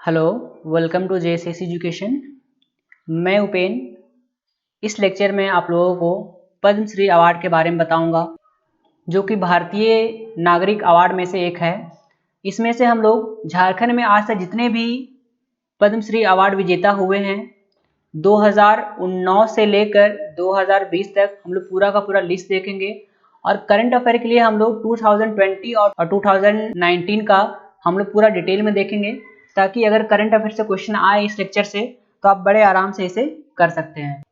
Hello, welcome to JSS education. मैं उपेन। इस lecture में आप लोगों को पद्मश्री अवार्ड के बारे में बताऊंगा, जो कि भारतीय नागरिक अवार्ड में से एक है। इसमें से हम लोग झारखंड में आज तक जितने भी पद्मश्री अवार्ड विजेता हुए हैं 2019 से लेकर 2020 तक हम लोग पूरा का पूरा लिस्ट देखेंगे। और करंट अफेयर के लिए हम लोग 2020 और 2019 का हम लोग पूरा डिटेल में देखेंगे, ताकि अगर करंट अफेयर से क्वेश्चन आए इस लेक्चर से तो आप बड़े आराम से इसे कर सकते हैं।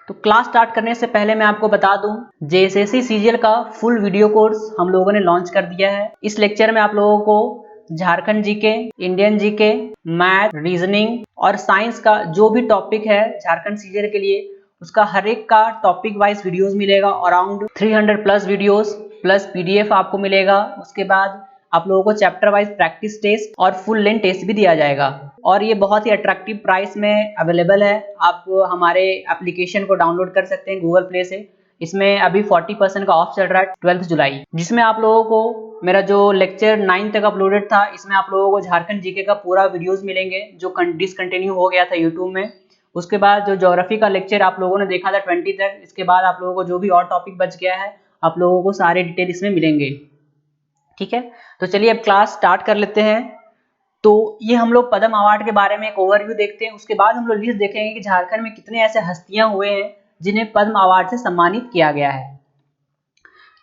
तो क्लास स्टार्ट करने से पहले मैं आपको बता दूं, जेएसएससी सीजीएल का फुल वीडियो कोर्स हम लोगों ने लॉन्च कर दिया है। इस लेक्चर में आप लोगों को Jharkhand GK, Indian GK, math, reasoning और साइंस का जो भी टॉपिक है झारखंड सीजीएल के लिए, उसका हर एक का टॉपिक वाइज वीडियोस मिलेगा। Around 300 plus videos plus PDF आपको मिलेगा। उसके बाद आप लोगों को चैप्टर वाइज प्रैक्टिस टेस्ट और फुल लेंथ टेस्ट भी दिया जाएगा। और ये बहुत ही अट्रैक्टिव प्राइस में अवेलेबल है। आप हमारे एप्लीकेशन को डाउनलोड कर सकते हैं गूगल प्ले से। इसमें अभी 40% का ऑफ चल रहा है 12 जुलाई, जिसमें आप लोगों को मेरा जो लेक्चर 9 तक अपलोडेड था, इसमें आप लोगों को झारखंड जीके का पूरा वीडियोस मिलेंगे जो डिसकंटिन्यू हो गया था यूट्यूब में। उसके बाद जो ज्योग्राफी का लेक्चर आप लोगों ने देखा था 20 तक, इसके बाद आप लोगों को जो भी और टॉपिक बच गया है आप लोगों को सारे डिटेल इसमें मिलेंगे। ठीक है, तो चलिए अब क्लास स्टार्ट कर लेते हैं। तो ये हम लोग पद्म अवार्ड के बारे में एक ओवरव्यू देखते हैं। उसके बाद हम लोग लिस्ट देखेंगे कि झारखंड में कितने ऐसे हस्तियां हुए हैं जिन्हें पद्म अवार्ड से सम्मानित किया गया है।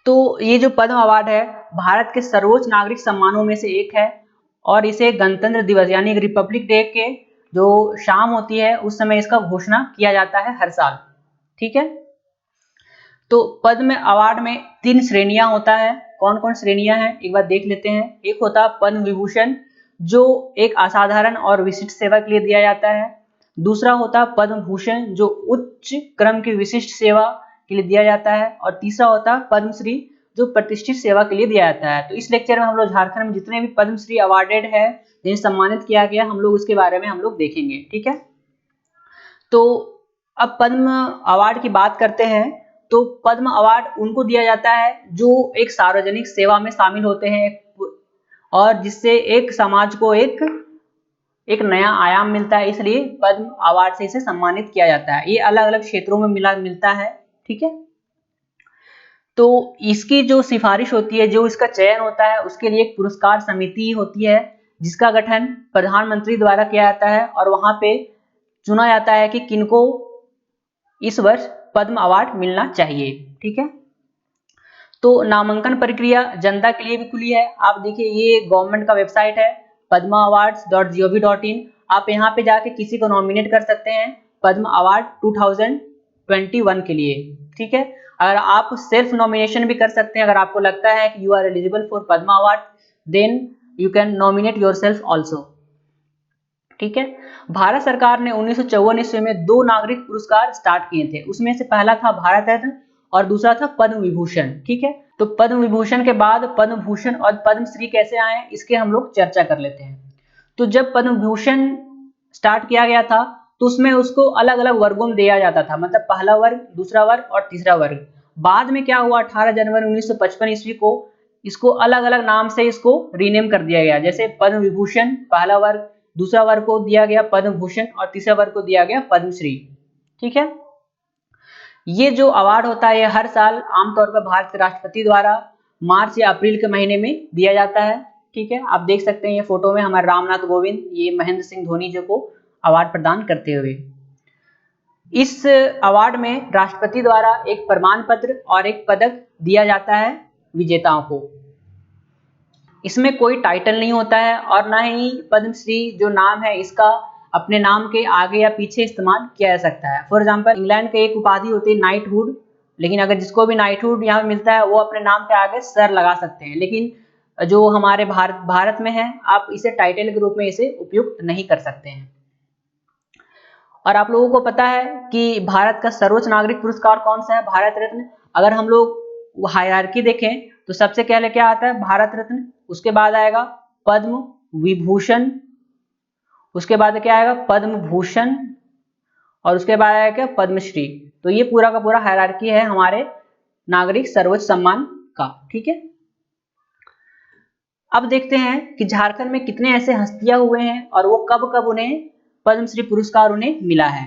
तो ये जो पद्म अवार्ड है भारत के सर्वोच्च नागरिक सम्मानों में से एक है, और इसे गणतंत्र दिवस यानी रिपब्लिक डे के जो शाम होती है उस समय इसका घोषणा किया जाता है हर साल। ठीक है, तो पद्म अवार्ड में 3 श्रेणियां होता है। कौन कौन श्रेणियां हैं एक बार देख लेते हैं। एक होता है पद्म विभूषण, जो एक असाधारण और विशिष्ट सेवा के लिए दिया जाता है। दूसरा होता है पद्म भूषण, जो उच्च क्रम की विशिष्ट सेवा के लिए दिया जाता है। और तीसरा होता है पद्मश्री, जो प्रतिष्ठित सेवा के लिए दिया जाता है। तो इस लेक्चर में हम लोग झारखंड में जितने भी पद्मश्री अवार्डेड है, जिन्हें सम्मानित किया गया, हम लोग उसके बारे में हम लोग देखेंगे। ठीक है, तो अब पद्म अवार्ड की बात करते हैं। तो पद्म अवार्ड उनको दिया जाता है जो एक सार्वजनिक सेवा में शामिल होते हैं और जिससे एक समाज को एक नया आयाम मिलता है, इसलिए पद्म अवार्ड से इसे सम्मानित किया जाता है। ये अलग अलग क्षेत्रों में मिलता है। ठीक है, तो इसकी जो सिफारिश होती है, जो इसका चयन होता है, उसके लिए एक पुरस्कार समिति होती है जिसका गठन प्रधानमंत्री द्वारा किया जाता है, और वहां पे चुना जाता है कि किनको इस वर्ष पद्म अवार्ड मिलना चाहिए। ठीक है, तो नामांकन प्रक्रिया जनता के लिए भी खुली है। आप देखिए, ये गवर्नमेंट का वेबसाइट है padmaawards.gov.in। आप यहाँ पे जाके किसी को नॉमिनेट कर सकते हैं पद्म अवार्ड 2021 के लिए। ठीक है, अगर आप सेल्फ नॉमिनेशन भी कर सकते हैं। अगर आपको लगता है कि you are eligible for Padma award, then you can nominate yourself also. ठीक है, भारत सरकार ने 1954 ईस्वी में 2 नागरिक पुरस्कार स्टार्ट किए थे। उसमें से पहला था भारत रत्न और दूसरा था पद्म विभूषण। ठीक है, तो पद्म विभूषण के बाद पद्म भूषण और पद्मश्री कैसे आए, इसके हम लोग चर्चा कर लेते हैं। तो जब पद्म भूषण स्टार्ट किया गया था तो उसमें उसको अलग अलग वर्गों में दिया जाता था, मतलब पहला वर्ग, दूसरा वर्ग और तीसरा वर्ग। बाद में क्या हुआ, 18 जनवरी 1955 ईस्वी को इसको अलग अलग नाम से इसको रीनेम कर दिया गया। जैसे पद्म विभूषण पहला वर्ग, दूसरा वर्ग को दिया गया पद्म भूषण और तीसरा वर्ग को दिया गया पद्मश्री। ठीक है, ये जो अवार्ड होता है ये हर साल आमतौर पर भारत के राष्ट्रपति द्वारा मार्च या अप्रैल के महीने में दिया जाता है। ठीक है, आप देख सकते हैं ये फोटो में हमारे रामनाथ कोविंद, ये महेंद्र सिंह धोनी जी को अवार्ड प्रदान करते हुए। इस अवार्ड में राष्ट्रपति द्वारा एक प्रमाण पत्र और एक पदक दिया जाता है विजेताओं को। इसमें कोई टाइटल नहीं होता है और ना ही पद्मश्री जो नाम है इसका अपने नाम के आगे या पीछे इस्तेमाल किया जा सकता है। फॉर एग्जांपल, इंग्लैंड के एक उपाधि होती है नाइटहुड, लेकिन अगर जिसको भी नाइटहुड यहाँ मिलता है वो अपने नाम के आगे सर लगा सकते हैं। लेकिन जो हमारे भारत में है, आप इसे टाइटल के रूप में इसे उपयुक्त नहीं कर सकते हैं। और आप लोगों को पता है कि भारत का सर्वोच्च नागरिक पुरस्कार कौन सा है, भारत रत्न। अगर हम लोग हायरार्की देखें तो सबसे पहले क्या आता है, भारत रत्न, उसके बाद आएगा पद्म विभूषण, उसके बाद क्या आएगा पद्म भूषण, और उसके बाद आएगा क्या पद्मश्री। तो ये पूरा का पूरा हायरार्की है हमारे नागरिक सर्वोच्च सम्मान का। ठीक है, अब देखते हैं कि झारखंड में कितने ऐसे हस्तियां हुए हैं और वो कब कब उन्हें पद्मश्री पुरस्कार उन्हें मिला है।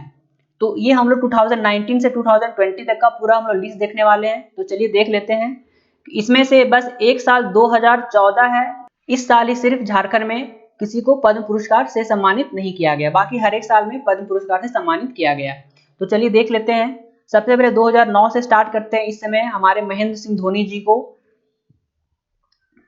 तो ये हम लोग 2019 से 2020 तक का पूरा हम लोग लिस्ट देखने वाले हैं। तो चलिए देख लेते हैं। इसमें से बस एक साल 2014 है, इस साल ही सिर्फ झारखंड में किसी को पद्म पुरस्कार से सम्मानित नहीं किया गया, बाकी हर एक साल में पद्म पुरस्कार से सम्मानित किया गया। तो चलिए देख लेते हैं। सबसे पहले 2009 से स्टार्ट करते हैं। इस समय हमारे महेंद्र सिंह धोनी जी को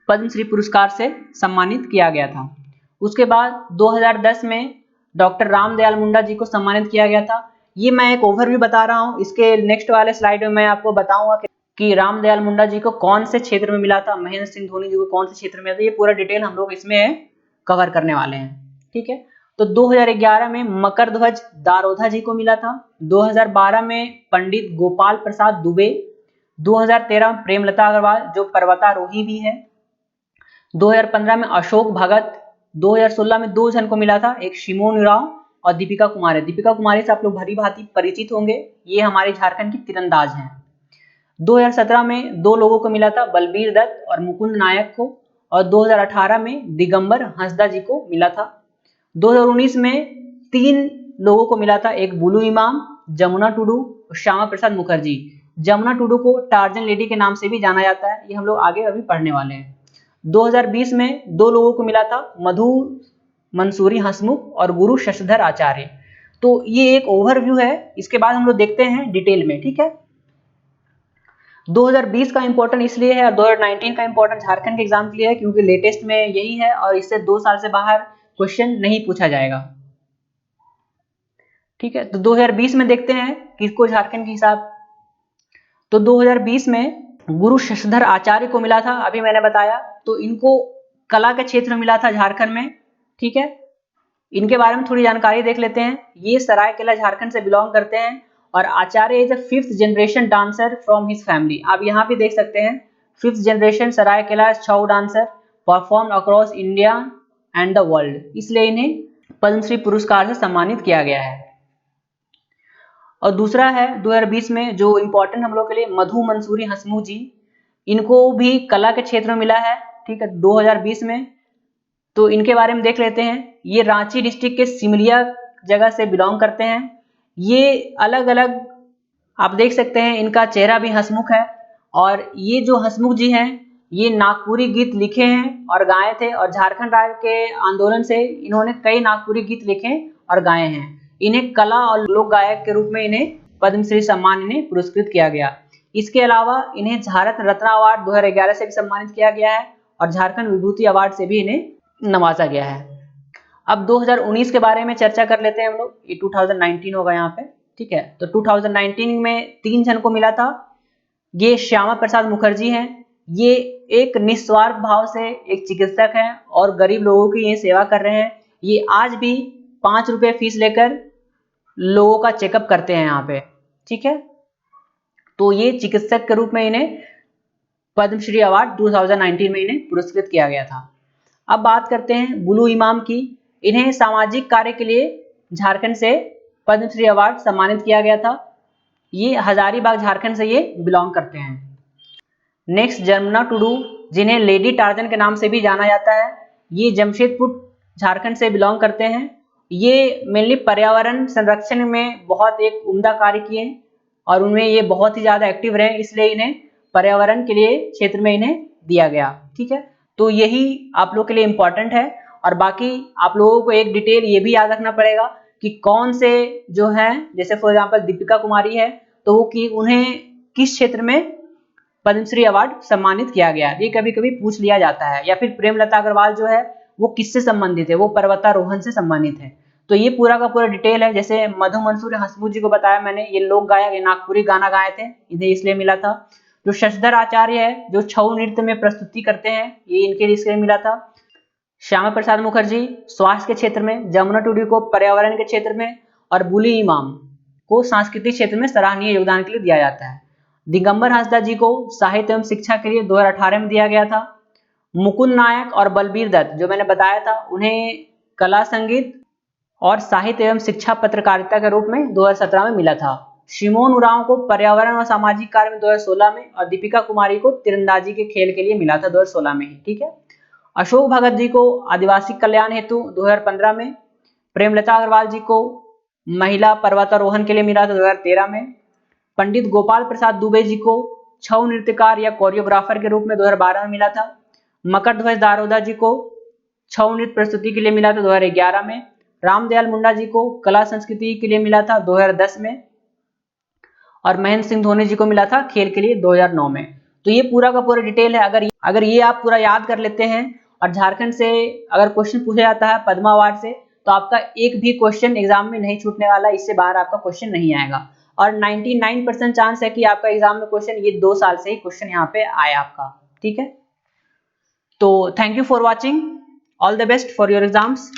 पद्मश्री पुरस्कार से सम्मानित किया गया था। उसके बाद 2010 में डॉक्टर रामदयाल मुंडा जी को सम्मानित किया गया था। ये मैं एक ओवरव्यू बता रहा हूँ, इसके नेक्स्ट वाले स्लाइड में मैं आपको बताऊंगा कि रामदयाल मुंडा जी को कौन से क्षेत्र में मिला था, महेंद्र सिंह धोनी जी को कौन से क्षेत्र में मिला था। ये पूरा डिटेल हम लोग इसमें कवर करने वाले हैं, ठीक है। तो 2011 में मकर ध्वज दारोधा जी को मिला था। 2012 में पंडित गोपाल प्रसाद दुबे। 2013 में प्रेमलता अग्रवाल जो पर्वतारोही भी है। 2015 में अशोक भगत। 2016 में दो जन को मिला था, एक शिमोन उरांव और दीपिका कुमारी। दीपिका कुमारी से आप लोग भली भांति परिचित होंगे, ये हमारे झारखंड की तीरंदाज हैं। 2017 में दो लोगों को मिला था, बलबीर दत्त और मुकुंद नायक को। और 2018 में दिगंबर हंसदा जी को मिला था। 2019 में तीन लोगों को मिला था, एक बुलू इमाम, जमुना टुडू और श्यामा प्रसाद मुखर्जी। जमुना टुडू को टार्जन लेडी के नाम से भी जाना जाता है, ये हम लोग आगे अभी पढ़ने वाले हैं। 2020 में दो लोगों को मिला था, मधु मंसूरी हंसमुख और गुरु शशधर आचार्य। तो ये एक ओवरव्यू है, इसके बाद हम लोग देखते हैं डिटेल में, ठीक है। 2020 का इंपॉर्टेंट इसलिए है और 2019 का इंपॉर्टेंट झारखंड के एग्जाम के लिए है क्योंकि लेटेस्ट में यही है और इससे 2 साल से बाहर क्वेश्चन नहीं पूछा जाएगा, ठीक है। तो 2020 में देखते हैं किसको झारखंड के हिसाब। तो 2020 में गुरु शशधर आचार्य को मिला था, अभी मैंने बताया। तो इनको कला के क्षेत्र में मिला था झारखंड में, ठीक है। इनके बारे में थोड़ी जानकारी देख लेते हैं। ये सरायकेला झारखंड से बिलोंग करते हैं और Acharya is a 5th generation dancer from his family. आप यहाँ भी देख सकते हैं 5th generation Seraikela Chhau dancer perform across India and the world, इसलिए इन्हें पद्मश्री पुरस्कार से सम्मानित किया गया है। और दूसरा है 2020 में जो इम्पोर्टेंट हम लोग के लिए, मधु मंसूरी हंसमुख जी, इनको भी कला के क्षेत्र में मिला है, ठीक है, 2020 में। तो इनके बारे में देख लेते हैं। ये रांची डिस्ट्रिक्ट के सिमलिया जगह से बिलोंग करते हैं। ये अलग अलग आप देख सकते हैं, इनका चेहरा भी हंसमुख है। और ये जो हंसमुख जी हैं, ये नागपुरी गीत लिखे हैं और गाए थे और झारखंड राज्य के आंदोलन से इन्होंने कई नागपुरी गीत लिखे और गाए हैं। इन्हें कला और लोक गायक के रूप में इन्हें पद्मश्री सम्मान इन्हें पुरस्कृत किया गया। इसके अलावा इन्हें भारत रत्न अवार्ड 2011 से भी सम्मानित किया गया है और झारखंड विभूति अवार्ड से भी इन्हें नवाजा गया है। अब 2019 के बारे में चर्चा कर लेते हैं हम लोग, ये 2019 होगा यहाँ पे, ठीक है। तो 2019 में 3 जन को मिला था। ये श्यामा प्रसाद मुखर्जी हैं। ये एक निस्वार्थ भाव से एक चिकित्सक हैं और गरीब लोगों की ये सेवा कर रहे हैं। ये आज भी 5 रुपये फीस लेकर लोगों का चेकअप करते हैं यहाँ पे, ठीक है। तो ये चिकित्सक के रूप में इन्हें पद्मश्री अवार्ड 2019 में इन्हें पुरस्कृत किया गया था। अब बात करते हैं बुलू इमाम की। इन्हें सामाजिक कार्य के लिए झारखंड से पद्मश्री अवार्ड सम्मानित किया गया था। ये हजारीबाग झारखंड से ये बिलोंग करते हैं। नेक्स्ट जमुना टुडू, जिन्हें लेडी टार्जन के नाम से भी जाना जाता है। ये जमशेदपुर झारखंड से बिलोंग करते हैं। ये मेनली पर्यावरण संरक्षण में बहुत एक उम्दा कार्य किए और उनमें ये बहुत ही ज्यादा एक्टिव रहे, इसलिए इन्हें पर्यावरण के लिए क्षेत्र में इन्हें दिया गया, ठीक है। तो यही आप लोग के लिए इंपॉर्टेंट है। और बाकी आप लोगों को एक डिटेल ये भी याद रखना पड़ेगा कि कौन से जो है, जैसे फॉर एग्जांपल दीपिका कुमारी है, तो वो कि उन्हें किस क्षेत्र में पद्मश्री अवार्ड सम्मानित किया गया, ये कभी कभी पूछ लिया जाता है। या फिर प्रेमलता अग्रवाल जो है वो किससे संबंधित है, वो पर्वतारोहण से संबंधित है। तो ये पूरा का पूरा डिटेल है। जैसे मधु मंसूरी हंसमुख जी को बताया मैंने, ये लोक गायक, ये नागपुरी गाना गाए थे, इन्हें इसलिए मिला था। जो शशधर आचार्य है जो छऊ नृत्य में प्रस्तुति करते हैं, ये इनके इसलिए मिला था। श्यामा प्रसाद मुखर्जी स्वास्थ्य के क्षेत्र में, जमुना टुडू को पर्यावरण के क्षेत्र में और बुली इमाम को सांस्कृतिक क्षेत्र में सराहनीय योगदान के लिए दिया जाता है। दिगंबर हंसदा जी को साहित्य एवं शिक्षा के लिए 2018 में दिया गया था। मुकुंद नायक और बलबीर दत्त जो मैंने बताया था, उन्हें कला संगीत और साहित्य एवं शिक्षा पत्रकारिता के रूप में 2017 में मिला था। शिमोन उरांव को पर्यावरण और सामाजिक कार्य में 2016 में और दीपिका कुमारी को तीरंदाजी के खेल के लिए मिला था 2016 में ही, ठीक है। अशोक भगत जी को आदिवासी कल्याण हेतु 2015 में, प्रेमलता अग्रवाल जी को महिला पर्वतारोहण के लिए मिला था 2013 में, पंडित गोपाल प्रसाद दुबे जी को छऊ नृत्यकार या कोरियोग्राफर के रूप में 2012 में मिला था, मकर ध्वज दारोदा जी को छऊ नृत्य प्रस्तुति के लिए मिला था 2011 में, रामदयाल मुंडा जी को कला संस्कृति के लिए मिला था 2010 में, और महेंद्र सिंह धोनी जी को मिला था खेल के लिए 2009 में। तो ये पूरा का पूरा डिटेल है। अगर ये आप पूरा याद कर लेते हैं और झारखंड से अगर क्वेश्चन पूछा जाता है पद्मा अवार्ड से, तो आपका एक भी क्वेश्चन एग्जाम में नहीं छूटने वाला, इससे बाहर आपका क्वेश्चन नहीं आएगा। और 99% चांस है कि आपका एग्जाम में क्वेश्चन ये 2 साल से ही क्वेश्चन यहाँ पे आया आपका। ठीक है, तो thank you for watching, all the best for your exams.